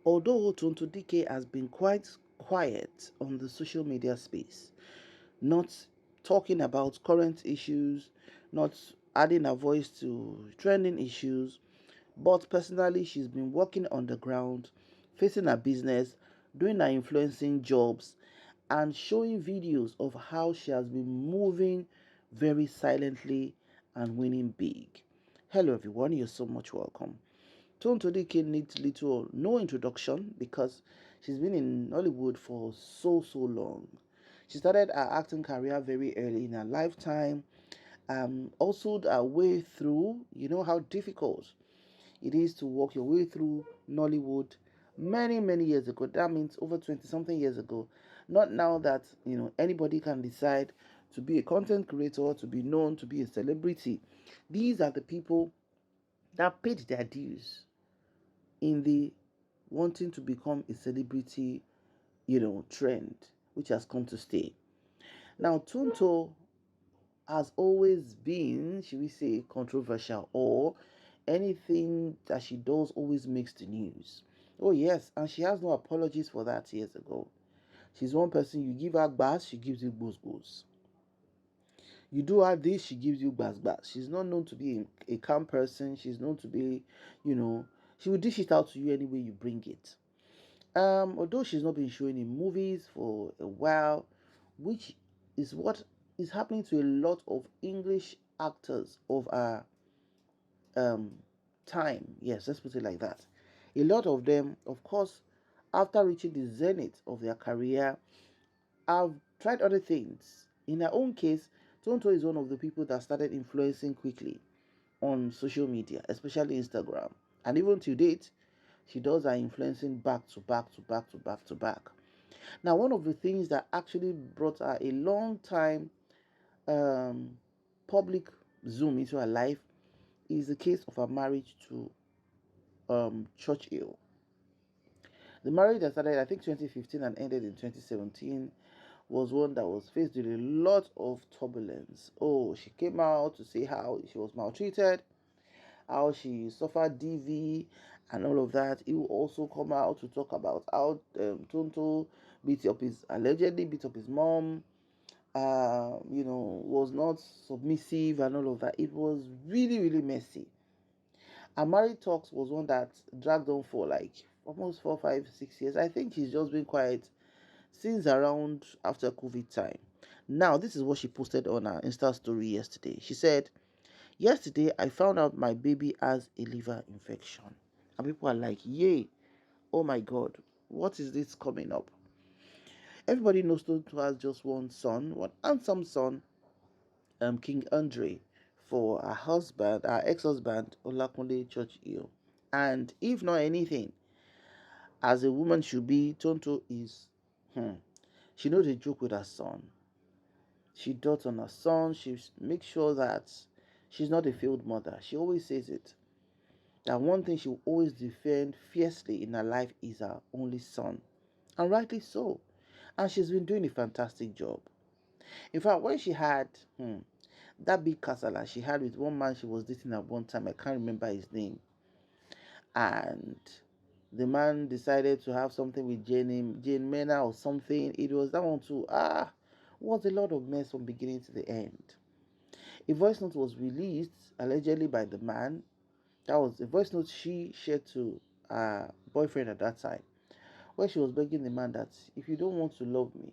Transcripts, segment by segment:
Although Tonto Dikeh has been quite quiet on the social media space, not talking about current issues, not adding a voice to trending issues, but personally, she's been working on the ground, facing her business, doing her influencing jobs, and showing videos of how she has been moving very silently and winning big. Hello, everyone. You're so much welcome. Tonto Dikeh needs little or no introduction because she's been in Hollywood for so long. She started her acting career very early in her lifetime. Also her way through, you know how difficult it is to walk your way through Nollywood many years ago. That means over 20 something years ago. Not now that anybody can decide to be a content creator, to be known, to be a celebrity. These are the people that paid their dues in the wanting to become a celebrity, trend, which has come to stay. Now, Tunto has always been, should we say, controversial, or anything that she does always makes the news. Oh, yes, and she has no apologies for that years ago. She's one person, you give her bass, she gives you goes. You do her this, she gives you bass. She's not known to be a calm person. She's known to be, you know, she will dish it out to you any way you bring it. Although she's not been showing in movies for a while, which is what is happening to a lot of English actors of our um time. Yes, let's put it like that. A lot of them, of course, after reaching the zenith of their career, have tried other things. In her own case, Tonto is one of the people that started influencing quickly on social media, especially Instagram. And even to date, she does her influencing back to back to back to back to back. Now, one of the things that actually brought her a long time um, public zoom into her life is the case of her marriage to Churchill. The marriage that started, I think, 2015 and ended in 2017 was one that was faced with a lot of turbulence. Oh, she came out to say how she was maltreated, how she suffered DV, and all of that. He will also come out to talk about how Tonto allegedly beat up his mom, was not submissive and all of that. It was really messy. Our married talks was one that dragged on for like almost 4, 5, 6 years. I think she's just been quiet since around after COVID time. Now, this is what she posted on her Insta story yesterday. She said, yesterday I found out my baby has a liver infection. And people are like, yay, oh my god, what is this coming up? Everybody knows Tonto has just one son, one handsome son, King Andre, for her husband, her ex-husband, Olakunle Churchill. And if not anything, as a woman should be, Tonto is, she knows a joke with her son. She dotes on her son. She makes sure that she's not a failed mother. She always says it. That one thing she will always defend fiercely in her life is her only son. And rightly so. And she's been doing a fantastic job. In fact, when she had that big casala she had with one man she was dating at one time, I can't remember his name, and the man decided to have something with Jane Mena or something. It was that one too. Was a lot of mess from beginning to the end. A voice note was released allegedly by the man. That was a voice note she shared to her boyfriend at that time, where she was begging the man that if you don't want to love me,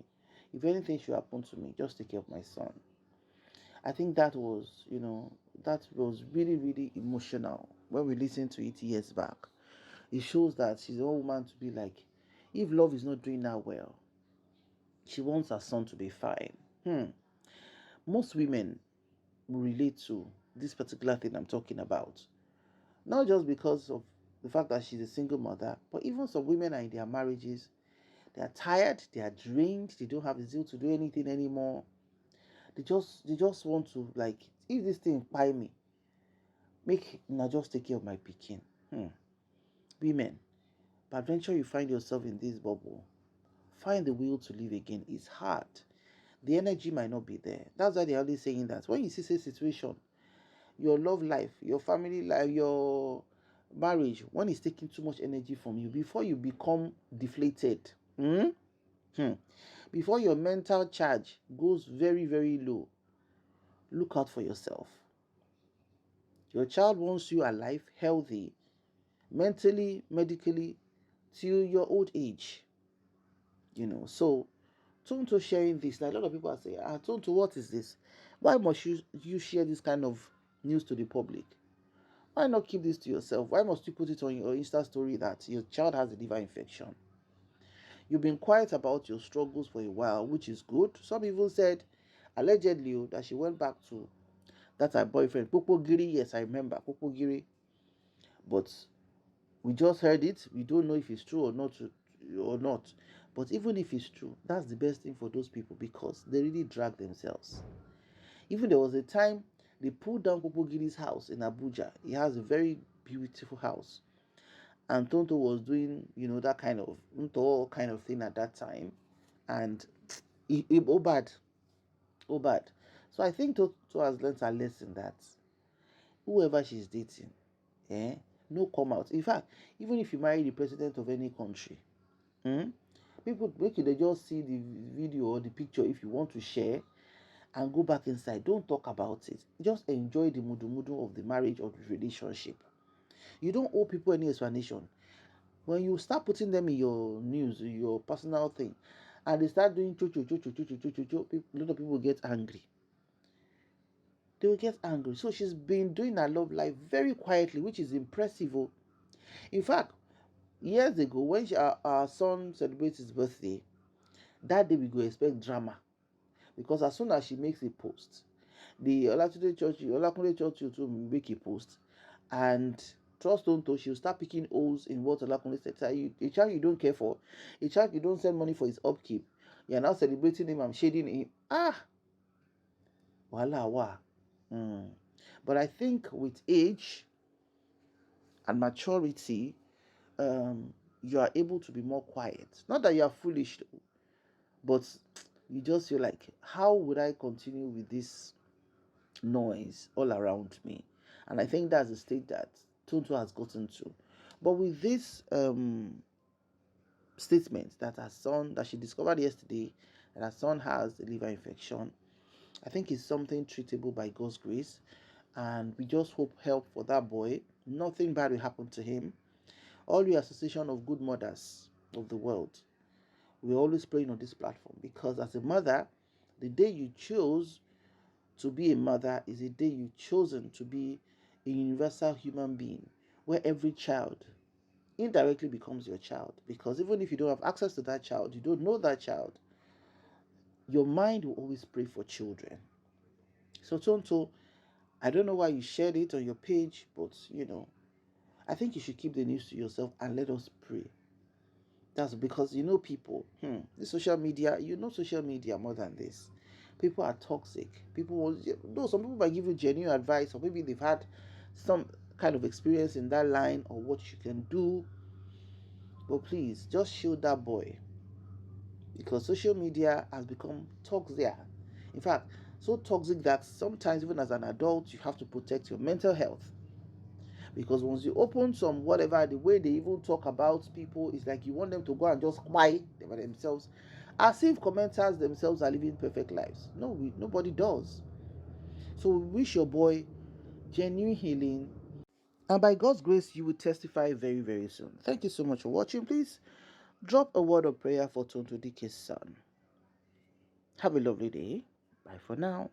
if anything should happen to me, just take care of my son. I think that was really emotional when we listened to it years back. It shows that she's a woman to be like, if love is not doing her well, she wants her son to be fine. Most women relate to this particular thing I'm talking about. Not just because of the fact that she's a single mother, but even some women are in their marriages. They are tired, they are drained, they don't have the zeal to do anything anymore. They just want to, like, if this thing buy me, make now just take care of my pikin. Women, but venture you find yourself in this bubble, find the will to live again. It's hard. The energy might not be there. That's why they're always saying that when you see a situation, your love life, your family life, your marriage, when it's taking too much energy from you, before you become deflated, before your mental charge goes very, very low, look out for yourself. Your child wants you alive, healthy, mentally, medically, till your old age. So Tonto sharing this, like a lot of people are saying, Tonto, what is this? Why must you share this kind of news to the public? Why not keep this to yourself? Why must you put it on your Insta story that your child has a liver infection? You've been quiet about your struggles for a while, which is good. Some even said, allegedly, that she went back to that her boyfriend, Popogiri. Yes, I remember Popogiri. But we just heard it. We don't know if it's true or not. But even if it's true, that's the best thing for those people because they really drag themselves. Even there was a time they pulled down Popogiri's house in Abuja. He has a very beautiful house. And Tonto was doing, that kind of thing at that time. And oh bad. So I think Tonto has learned a lesson that whoever she's dating, no come out. In fact, even if you marry the president of any country, people make you they just see the video or the picture if you want to share and go back inside. Don't talk about it. Just enjoy the mudu of the marriage or the relationship. You don't owe people any explanation. When you start putting them in your news, your personal thing, and they start doing a lot of people get angry. They will get angry. So she's been doing her love life very quietly, which is impressive. In fact, years ago, when our son celebrates his birthday, that day we go expect drama. Because as soon as she makes a post, the Olakunle Church will make a post, and trust Tonto, she'll start picking holes in what Olakunle said. A child you don't care for, a child you don't send money for his upkeep, you're now celebrating him and shading him. Wala wa. But I think with age and maturity, you are able to be more quiet. Not that you are foolish, but you just feel like, how would I continue with this noise all around me? And I think that's the state that Tonto has gotten to. But with this statement that her son, that she discovered yesterday, that her son has a liver infection, I think it's something treatable by God's grace. And we just hope help for that boy. Nothing bad will happen to him. All the association of good mothers of the world, we're always praying on this platform because as a mother, the day you chose to be a mother is a day you've chosen to be a universal human being where every child indirectly becomes your child. Because even if you don't have access to that child, you don't know that child, your mind will always pray for children. So Tonto, I don't know why you shared it on your page, but I think you should keep the news to yourself and let us pray. That's because people, the social media, social media more than this. People are toxic. Some people might give you genuine advice, or maybe they've had some kind of experience in that line or what you can do. But please, just shield that boy. Because social media has become toxic. In fact, so toxic that sometimes even as an adult, you have to protect your mental health. Because once you open some whatever, the way they even talk about people is like you want them to go and just quiet by themselves, as if commenters themselves are living perfect lives. No, nobody does. So we wish your boy genuine healing, and by God's grace you will testify very, very soon. Thank you so much for watching. Please drop a word of prayer for Tonto Dikeh's son. Have a lovely day. Bye for now.